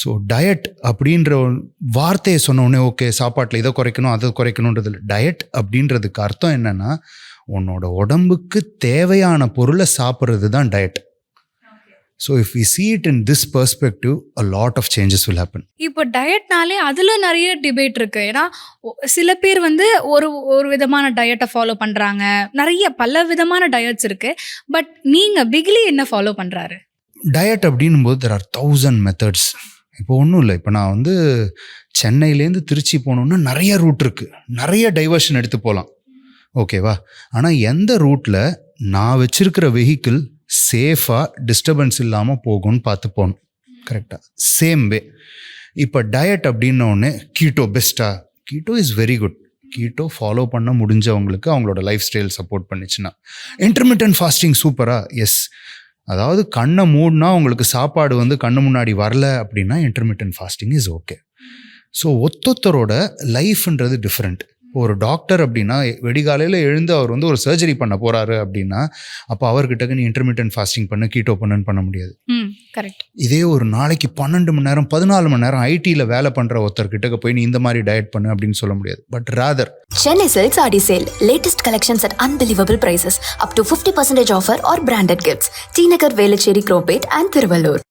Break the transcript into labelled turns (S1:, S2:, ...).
S1: So diet அப்படின்ற வார்த்தையை சொன்ன உடனே ஓகே சாப்பாட்டில் இதை குறைக்கணும் அதை குறைக்கணுன்றது இல்லை. டயட் அப்படின்றதுக்கு அர்த்தம் என்னன்னா உன்னோட உடம்புக்கு தேவையான பொருளை சாப்பிட்றது தான் diet. So if we see it in this perspective, a lot of changes will happen.
S2: இப்போ டயட்னாலே அதில் நிறைய டிபேட் இருக்குது. ஏன்னா சில பேர் வந்து ஒரு ஒரு விதமான டயட்டை ஃபாலோ பண்ணுறாங்க, பல விதமான டயட்ஸ் இருக்குது. பட் நீங்கள் பிக்லி என்ன ஃபாலோ பண்ணுறாரு?
S1: டயட் அப்படின்னும் போது there are 1000 methods. இப்போ ஒன்றும் இல்லை, இப்போ நான் வந்து சென்னையிலேருந்து திருச்சி போகணுன்னா நிறைய ரூட் இருக்குது, நிறைய டைவர்ஷன் எடுத்து போகலாம், ஓகேவா? ஆனால் எந்த ரூட்டில் நான் வச்சிருக்கிற வெஹிக்கிள் சேஃபாக டிஸ்டர்பன்ஸ் இல்லாமல் போகும்னு பார்த்து போகணும், கரெக்டாக? சேம் வே இப்போ டயட் அப்படின்னோடனே கீட்டோ பெஸ்ட்டா? Keto is very good. Keto follow பண்ண முடிஞ்சவங்களுக்கு அவங்களோட லைஃப் ஸ்டைல் சப்போர்ட் பண்ணிச்சுன்னா. இன்டர்மிட்டன்ட் ஃபாஸ்டிங் சூப்பரா? எஸ். அதாவது கண்ணை மூடினா உங்களுக்கு சாப்பாடு வந்து கண்ணு முன்னாடி வரல அப்படின்னா intermittent fasting is okay. So ஒத்தொத்தரோட லைஃப்ன்றது டிஃப்ரெண்ட். ஒரு டாக்டர் அப்படின்னா வெடிகாலையில் எழுந்து அவர் வந்து ஒரு சர்ஜரி பண்ண போகிறாரு அப்படின்னா அப்போ அவர்கிட்ட நீ இன்டர்மிட்டன்ட் ஃபாஸ்டிங் பண்ண கீட்டோ பண்ண முடியாது.
S2: கரெக்ட்.
S1: இதே ஒரு நாளைக்கு 12 மணி நேரம் 14 மணி நேரம் ஐடியில் வேலை பண்ணுற ஒருத்தர்கிட்ட போய் நீ இந்த மாதிரி டயட் பண்ணு அப்படின்னு சொல்ல முடியாது. But rather
S3: Chennai Silks Adi Sale. Latest collections at unbelievable prices. Up to 50% offer or branded gifts. T Nagar, Velachery, Cropate and Thiruvallur.